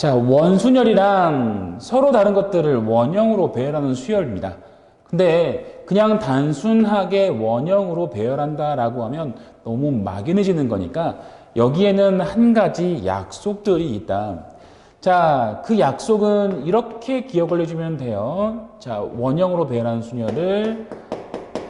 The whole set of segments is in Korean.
자, 원순열이란 서로 다른 것들을 원형으로 배열하는 수열입니다. 근데 그냥 단순하게 원형으로 배열한다라고 하면 너무 막연해지는 거니까 여기에는 한 가지 약속들이 있다. 자, 그 약속은 이렇게 기억을 해주면 돼요. 자, 원형으로 배열하는 순열을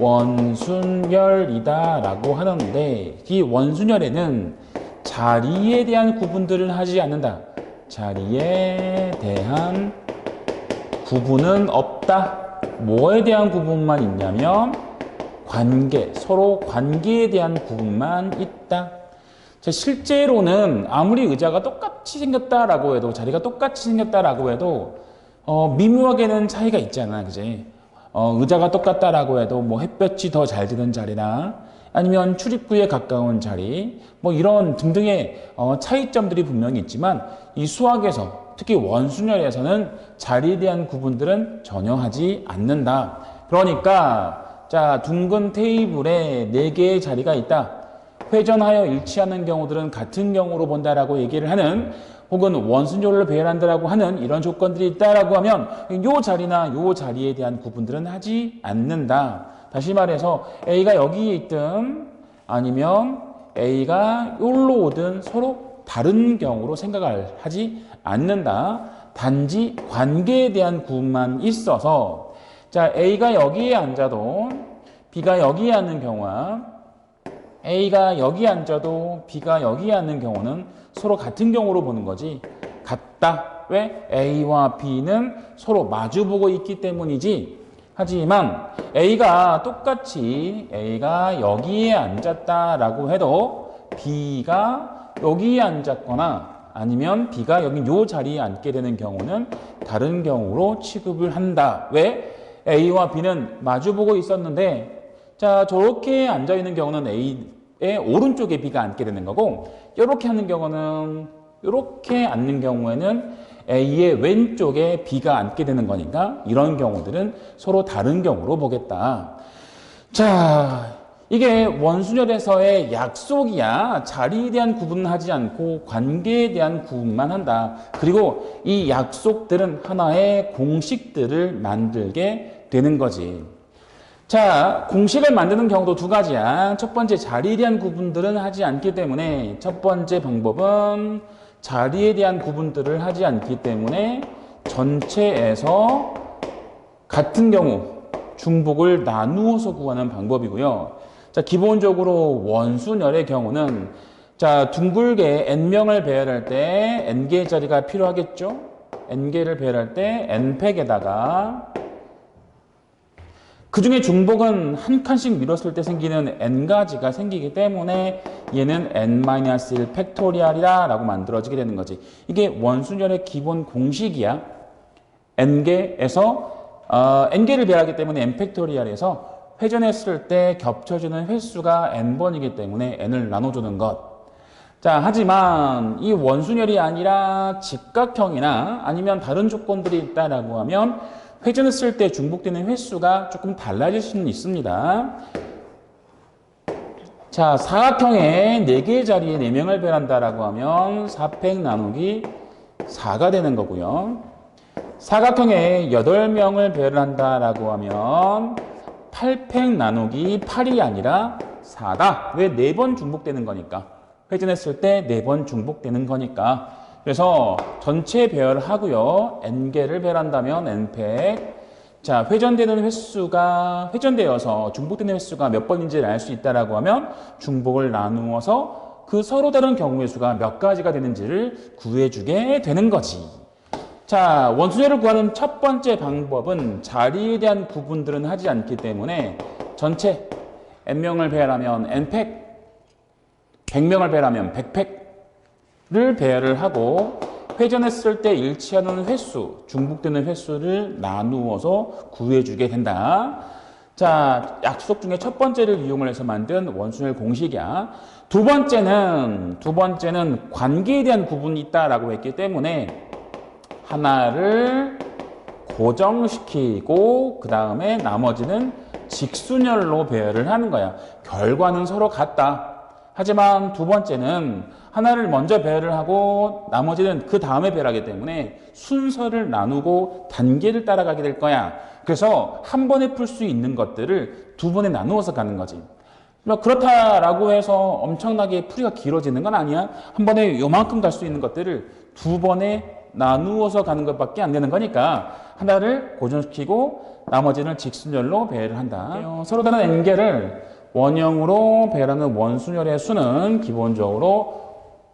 원순열이다 라고 하는데 이 원순열에는 자리에 대한 구분들을 하지 않는다. 자리에 대한 구분은 없다. 뭐에 대한 구분만 있냐면 관계, 서로 관계에 대한 구분만 있다. 자, 실제로는 아무리 의자가 똑같이 생겼다라고 해도 자리가 똑같이 생겼다라고 해도 미묘하게는 차이가 있잖아, 그지? 의자가 똑같다라고 해도 뭐 햇볕이 더 잘 드는 자리나 아니면 출입구에 가까운 자리 뭐 이런 등등의 차이점들이 분명히 있지만 이 수학에서 특히 원순열에서는 자리에 대한 구분들은 전혀 하지 않는다. 그러니까 자, 둥근 테이블에 4개의 자리가 있다. 회전하여 일치하는 경우들은 같은 경우로 본다라고 얘기를 하는 혹은 원순열로 배열한다라고 하는 이런 조건들이 있다라고 하면 요 자리나 요 자리에 대한 구분들은 하지 않는다. 다시 말해서 A가 여기에 있든 아니면 A가 여기로 오든 서로 다른 경우로 생각을 하지 않는다. 단지 관계에 대한 구분만 있어서 자, A가 여기에 앉아도 B가 여기에 앉는 경우와 A가 여기 앉아도 B가 여기 앉는 경우는 서로 같은 경우로 보는 거지. 같다. 왜? A와 B는 서로 마주보고 있기 때문이지. 하지만 A가 똑같이 A가 여기에 앉았다라고 해도 B가 여기에 앉았거나 아니면 B가 여기 요 자리에 앉게 되는 경우는 다른 경우로 취급을 한다. 왜? A와 B는 마주보고 있었는데 자, 저렇게 앉아있는 경우는 A의 오른쪽에 B가 앉게 되는 거고 이렇게 하는 경우는 이렇게 앉는 경우에는 A의 왼쪽에 B가 앉게 되는 거니까 이런 경우들은 서로 다른 경우로 보겠다. 자, 이게 원순열에서의 약속이야. 자리에 대한 구분은 하지 않고 관계에 대한 구분만 한다. 그리고 이 약속들은 하나의 공식들을 만들게 되는 거지. 자, 공식을 만드는 경우도 두 가지야. 첫 번째, 자리에 대한 구분들은 하지 않기 때문에 첫 번째 방법은 자리에 대한 구분들을 하지 않기 때문에 전체에서 같은 경우 중복을 나누어서 구하는 방법이고요. 자, 기본적으로 원순열의 경우는 자, 둥글게 n명을 배열할 때 n개의 자리가 필요하겠죠? n개를 배열할 때 n팩에다가 그 중에 중복은 한 칸씩 밀었을 때 생기는 n가지가 생기기 때문에 얘는 n-1 팩토리얼이다 라고 만들어지게 되는 거지. 이게 원순열의 기본 공식이야. n개에서 n개를 배열하기 때문에 n 팩토리얼에서 회전했을 때 겹쳐지는 횟수가 n번이기 때문에 n을 나눠주는 것. 자, 하지만 이 원순열이 아니라 직각형이나 아니면 다른 조건들이 있다라고 하면 회전했을 때 중복되는 횟수가 조금 달라질 수는 있습니다. 자, 사각형의 4개의 자리에 4명을 배열한다라고 하면 4팩 나누기 4가 되는 거고요. 사각형에 8명을 배열한다라고 하면 8팩 나누기 8이 아니라 4다. 왜? 4번 중복되는 거니까. 회전했을 때 4번 중복되는 거니까. 그래서 전체 배열하고요. n개를 배열한다면 n팩. 자, 회전되는 횟수가 회전되어서 중복되는 횟수가 몇 번인지를 알 수 있다라고 하면 중복을 나누어서 그 서로 다른 경우의 수가 몇 가지가 되는지를 구해주게 되는 거지. 자, 원순열을 구하는 첫 번째 방법은 자리에 대한 구분들은 하지 않기 때문에 전체 n명을 배열하면 n팩, 100명을 배열하면 100팩 를 배열을 하고 회전했을 때 일치하는 횟수, 중복되는 횟수를 나누어서 구해주게 된다. 자, 약속 중에 첫 번째를 이용을 해서 만든 원순열 공식이야. 두 번째는 관계에 대한 구분이 있다라고 했기 때문에 하나를 고정시키고 그 다음에 나머지는 직순열로 배열을 하는 거야. 결과는 서로 같다. 하지만 두 번째는 하나를 먼저 배열을 하고 나머지는 그 다음에 배열하기 때문에 순서를 나누고 단계를 따라가게 될 거야. 그래서 한 번에 풀 수 있는 것들을 두 번에 나누어서 가는 거지. 그렇다라고 해서 엄청나게 풀이가 길어지는 건 아니야. 한 번에 요만큼 갈 수 있는 것들을 두 번에 나누어서 가는 것밖에 안 되는 거니까 하나를 고정시키고 나머지는 직순열로 배열을 한다. 서로 다른 n개를 원형으로 배열하는 원순열의 수는 기본적으로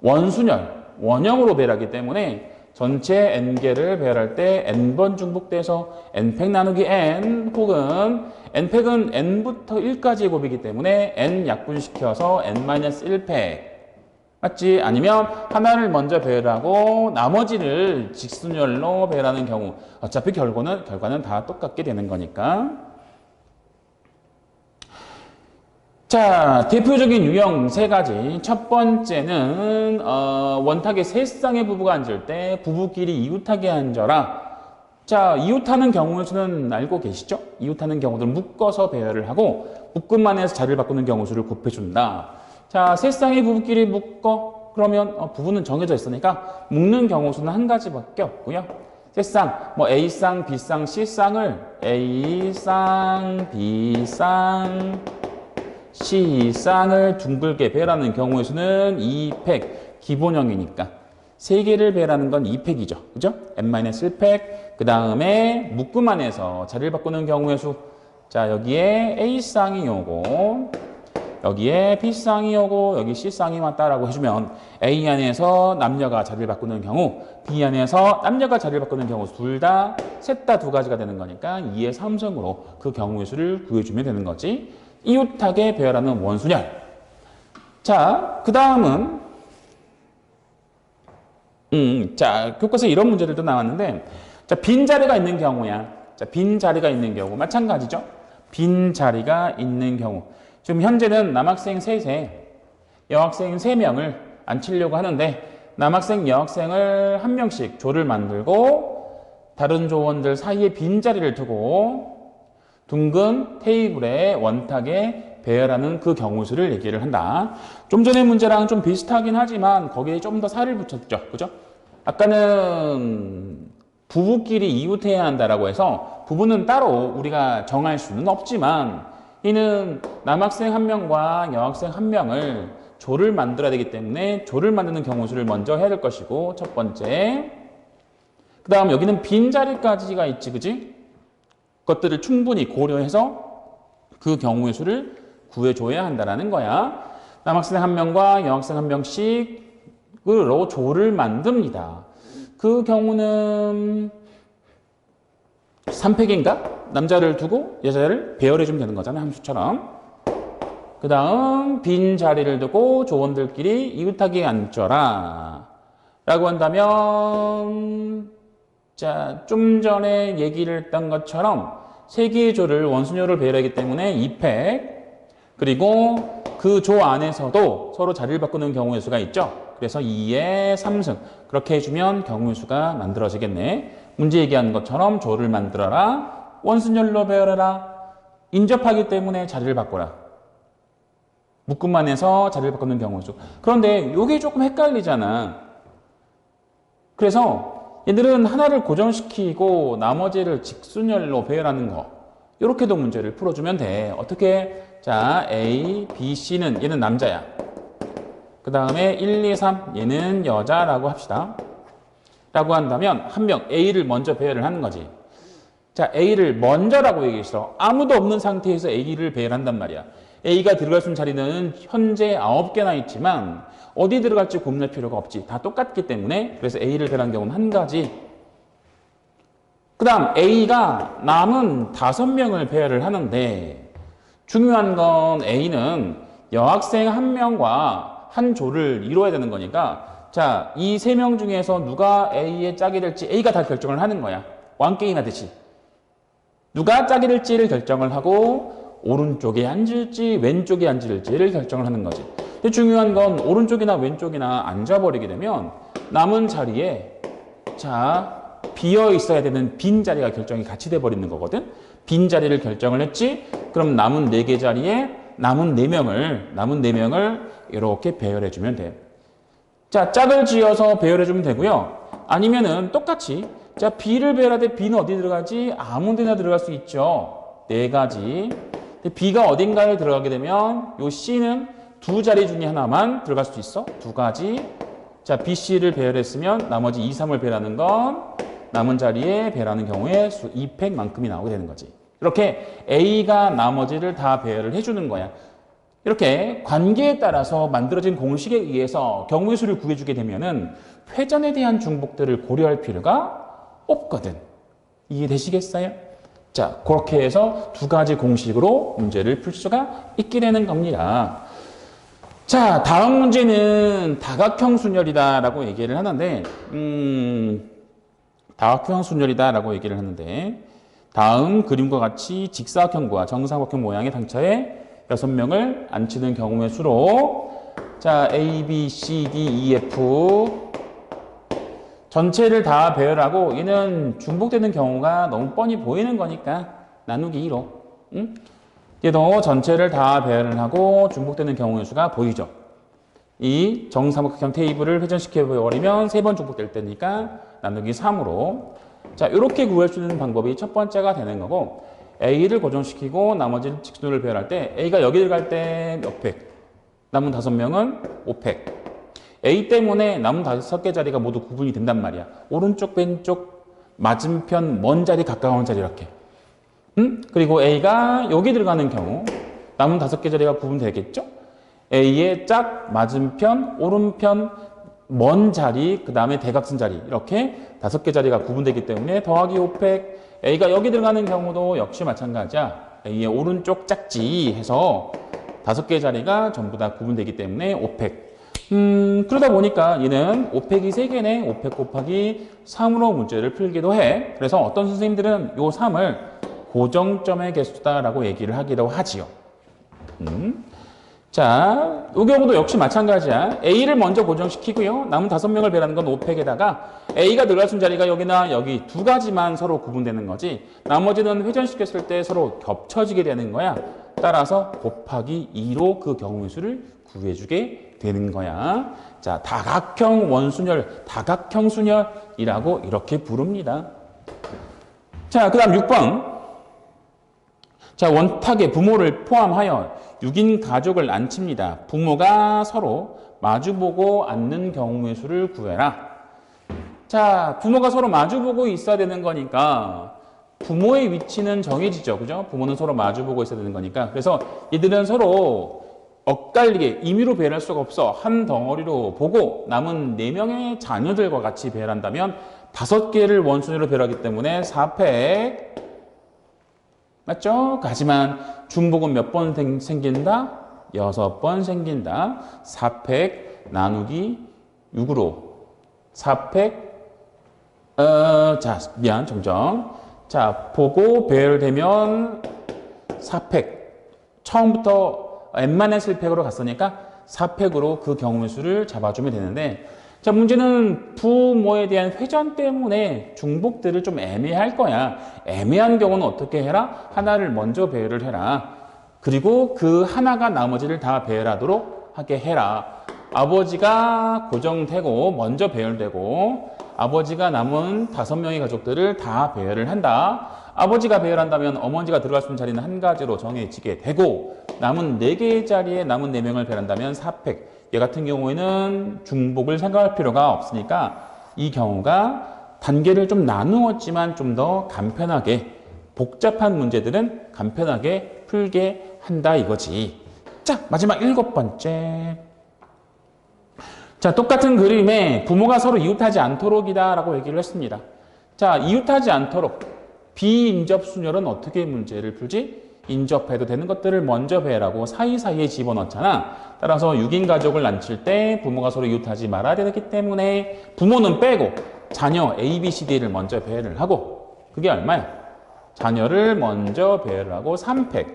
원형으로 배열하기 때문에 전체 n개를 배열할 때 n번 중복돼서 n팩 나누기 n 혹은 n팩은 n부터 1까지의 곱이기 때문에 n 약분시켜서 n-1팩 맞지? 아니면 하나를 먼저 배열하고 나머지를 직순열로 배열하는 경우 어차피 결과는 다 똑같게 되는 거니까. 자, 대표적인 유형 세 가지. 첫 번째는 원탁에 세 쌍의 부부가 앉을 때 부부끼리 이웃하게 앉아라. 자, 이웃하는 경우 수는 알고 계시죠? 이웃하는 경우들은 묶어서 배열을 하고 묶음만 해서 자리를 바꾸는 경우 수를 곱해준다. 자, 세 쌍의 부부끼리 묶어. 그러면 부부는 정해져 있으니까 묶는 경우 수는 한 가지밖에 없고요. 세 쌍, 뭐 A쌍, B쌍, C쌍을 A쌍, B쌍, C쌍을 둥글게 배열하는 경우의 수는 2팩, 기본형이니까. 세 개를 배열하는 건 2팩이죠. 그죠? n-1팩. 그 다음에 묶음 안에서 자리를 바꾸는 경우의 수. 자, 여기에 A쌍이 요거, 여기에 B쌍이 오고 여기 C쌍이 왔다라고 해주면 A 안에서 남녀가 자리를 바꾸는 경우, B 안에서 남녀가 자리를 바꾸는 경우 둘 다, 셋 다 두 가지가 되는 거니까 2의 3승으로 그 경우의 수를 구해주면 되는 거지. 이웃하게 배열하는 원순열. 자, 그 다음은 자, 교과서에 이런 문제들도 나왔는데, 자, 빈자리가 있는 경우야. 자, 빈자리가 있는 경우 마찬가지죠. 빈자리가 있는 경우. 지금 현재는 남학생 셋에 여학생 3명을 앉히려고 하는데 남학생, 여학생을 한 명씩 조를 만들고 다른 조원들 사이에 빈자리를 두고 둥근 테이블에 원탁에 배열하는 그 경우 수를 얘기를 한다. 좀 전의 문제랑 좀 비슷하긴 하지만 거기에 좀 더 살을 붙였죠. 그죠? 아까는 부부끼리 이웃해야 한다라고 해서 부부는 따로 우리가 정할 수는 없지만 이는 남학생 한 명과 여학생 한 명을 조를 만들어야 되기 때문에 조를 만드는 경우 수를 먼저 해야 될 것이고 첫 번째. 그 다음 여기는 빈자리까지가 있지, 그지? 그것들을 충분히 고려해서 그 경우의 수를 구해줘야 한다는 거야. 남학생 한 명과 여학생 한 명씩으로 조를 만듭니다. 그 경우는 3팩인가? 남자를 두고 여자를 배열해주면 되는 거잖아, 함수처럼. 그 다음 빈 자리를 두고 조원들끼리 이웃하게 앉혀라 라고 한다면, 자, 좀 전에 얘기를 했던 것처럼 세 개의 조를 원순열을 배열하기 때문에 2팩, 그리고 그 조 안에서도 서로 자리를 바꾸는 경우의 수가 있죠. 그래서 2의 3승. 그렇게 해주면 경우의 수가 만들어지겠네. 문제 얘기한 것처럼 조를 만들어라. 원순열로 배열해라. 인접하기 때문에 자리를 바꿔라. 묶음만 해서 자리를 바꾸는 경우의 수. 그런데 이게 조금 헷갈리잖아. 그래서 얘들은 하나를 고정시키고 나머지를 직순열로 배열하는 거. 이렇게도 문제를 풀어주면 돼. 어떻게? 자, A, B, C는 얘는 남자야. 그 다음에 1, 2, 3 얘는 여자라고 합시다. 라고 한다면 한 명 A를 먼저 배열을 하는 거지. 자, A를 먼저라고 얘기했어. 아무도 없는 상태에서 A를 배열한단 말이야. A가 들어갈 수 있는 자리는 현재 9개나 있지만 어디 들어갈지 고민할 필요가 없지. 다 똑같기 때문에. 그래서 A를 배열한 경우는 한 가지. 그 다음 A가 남은 5명을 배열을 하는데 중요한 건 A는 여학생 한 명과 한 조를 이루어야 되는 거니까, 자, 이 3명 중에서 누가 A의 짝이 될지 A가 다 결정을 하는 거야. 왕게임 하듯이. 누가 짝이 될지를 결정을 하고 오른쪽에 앉을지 왼쪽에 앉을지를 결정을 하는 거지. 근데 중요한 건 오른쪽이나 왼쪽이나 앉아버리게 되면 남은 자리에, 자, 비어 있어야 되는 빈 자리가 결정이 같이 돼버리는 거거든. 빈 자리를 결정을 했지. 그럼 남은 4개 자리에 남은 4명을 이렇게 배열해 주면 돼요. 자, 짝을 지어서 배열해 주면 되고요. 아니면은 똑같이 자, B를 배열할 때 B는 어디 들어가지? 아무 데나 들어갈 수 있죠. 4가지. 근데 B가 어딘가에 들어가게 되면 요 C는 2자리 중에 하나만 들어갈 수 있어. 2가지. 자, B, C를 배열했으면 나머지 2, 3을 배열하는 건 남은 자리에 배열하는 경우에 수 2팩만큼이 나오게 되는 거지. 이렇게 A가 나머지를 다 배열을 해주는 거야. 이렇게 관계에 따라서 만들어진 공식에 의해서 경우의 수를 구해주게 되면은 회전에 대한 중복들을 고려할 필요가 없거든. 이해되시겠어요? 자, 그렇게 해서 2가지 공식으로 문제를 풀 수가 있게 되는 겁니다. 자, 다음 문제는 다각형 순열이다라고 얘기를 하는데, 다각형 순열이다라고 얘기를 하는데, 다음 그림과 같이 직사각형과 정사각형 모양의 당차에 6명을 앉히는 경우의 수로, 자, A, B, C, D, E, F 전체를 다 배열하고 얘는 중복되는 경우가 너무 뻔히 보이는 거니까 나누기 2로, 응? 얘도 전체를 다 배열을 하고 중복되는 경우의 수가 보이죠. 이 정사각형 테이블을 회전시켜 버리면 3번 중복될 때니까 나누기 3으로. 자, 이렇게 구할 수 있는 방법이 첫 번째가 되는 거고, A를 고정시키고 나머지 직수를 배열할 때 A가 여기 들어갈 때 몇 팩? 남은 5명은 5팩. A 때문에 남은 5개 자리가 모두 구분이 된단 말이야. 오른쪽, 왼쪽, 맞은편, 먼 자리, 가까운 자리 이렇게. 그리고 A가 여기 들어가는 경우 남은 5개 자리가 구분되겠죠? A의 짝, 맞은편, 오른편, 먼 자리, 그 다음에 대각선 자리 이렇게 5개 자리가 구분되기 때문에 더하기 5팩. A가 여기 들어가는 경우도 역시 마찬가지야. A의 오른쪽 짝지 해서 5개 자리가 전부 다 구분되기 때문에 5팩. 그러다 보니까 얘는 5팩이 3개네. 5팩 곱하기 3으로 문제를 풀기도 해. 그래서 어떤 선생님들은 요 3을 고정점의 개수다라고 얘기를 하기도 하지요. 자, 이 경우도 역시 마찬가지야. A를 먼저 고정시키고요. 남은 5명을 배라는 건 5팩에다가 A가 들어갈 수 있는 자리가 여기나 여기 2가지만 서로 구분되는 거지. 나머지는 회전시켰을 때 서로 겹쳐지게 되는 거야. 따라서 곱하기 2로 그 경우의 수를 구해주게 되는 거야. 자, 다각형 원순열, 다각형 순열이라고 이렇게 부릅니다. 자, 그 다음 6번. 자, 원탁에 부모를 포함하여 6인 가족을 앉힙니다. 부모가 서로 마주보고 앉는 경우의 수를 구해라. 자, 부모가 서로 마주보고 있어야 되는 거니까 부모의 위치는 정해지죠. 그죠? 부모는 서로 마주보고 있어야 되는 거니까. 그래서 이들은 서로 엇갈리게 임의로 배열할 수가 없어. 한 덩어리로 보고 남은 4명의 자녀들과 같이 배열한다면 5개를 원순위로 배열하기 때문에 4팩. 맞죠? 하지만 중복은 몇 번 생긴다? 6번 생긴다. 4팩 나누기 6으로 4팩 자, 미안, 정정. 자, 보고 배열되면 4팩. 처음부터 n-1팩으로 갔으니까 4팩으로 그 경우의 수를 잡아주면 되는데, 자, 문제는 부모에 대한 회전 때문에 중복들을 좀 애매할 거야. 애매한 경우는 어떻게 해라? 하나를 먼저 배열을 해라. 그리고 그 하나가 나머지를 다 배열하도록 하게 해라. 아버지가 고정되고 먼저 배열되고 아버지가 남은 5명의 가족들을 다 배열을 한다. 아버지가 배열한다면 어머니가 들어갈 수 있는 자리는 한 가지로 정해지게 되고 남은 4개의 자리에 남은 4명을 배열한다면 4팩. 얘 같은 경우에는 중복을 생각할 필요가 없으니까 이 경우가 단계를 좀 나누었지만 좀 더 간편하게 복잡한 문제들은 간편하게 풀게 한다 이거지. 자, 마지막 7번째. 자, 똑같은 그림에 부모가 서로 이웃하지 않도록이다 라고 얘기를 했습니다. 자, 이웃하지 않도록 비인접 순열은 어떻게 문제를 풀지? 인접해도 되는 것들을 먼저 배열하고 사이사이에 집어넣잖아. 따라서 6인 가족을 앉힐 때 부모가 서로 이웃하지 말아야 되기 때문에 부모는 빼고 자녀 A, B, C, D를 먼저 배열을 하고, 그게 얼마야? 자녀를 먼저 배열을 하고 3팩.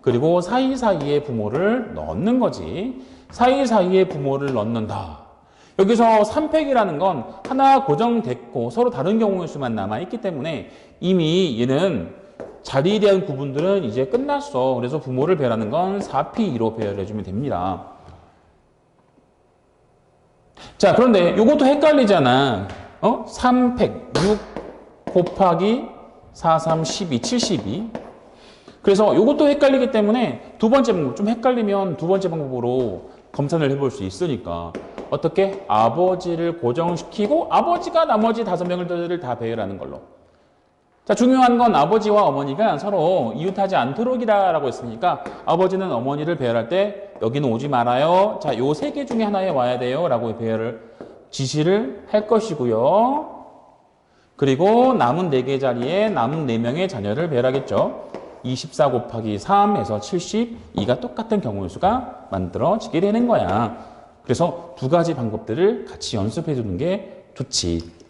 그리고 사이사이에 부모를 넣는 거지. 사이사이에 부모를 넣는다. 여기서 3팩이라는 건 하나 고정됐고 서로 다른 경우의 수만 남아있기 때문에 이미 얘는 자리에 대한 구분들은 이제 끝났어. 그래서 부모를 배열하는 건 4P2로 배열해주면 됩니다. 자, 그런데 이것도 헷갈리잖아. 300, 6 곱하기 4, 3, 12, 72. 그래서 이것도 헷갈리기 때문에 두 번째 방법, 좀 헷갈리면 두 번째 방법으로 검산을 해볼 수 있으니까 어떻게? 아버지를 고정시키고 아버지가 나머지 5명을 다 배열하는 걸로. 자, 중요한 건 아버지와 어머니가 서로 이웃하지 않도록이라고 했으니까 아버지는 어머니를 배열할 때 여기는 오지 말아요. 자, 요 3개 중에 하나에 와야 돼요. 라고 배열을 지시를 할 것이고요. 그리고 남은 4개 자리에 남은 4명의 자녀를 배열하겠죠. 24 곱하기 3에서 72가 똑같은 경우의 수가 만들어지게 되는 거야. 그래서 두 가지 방법들을 같이 연습해 두는 게 좋지.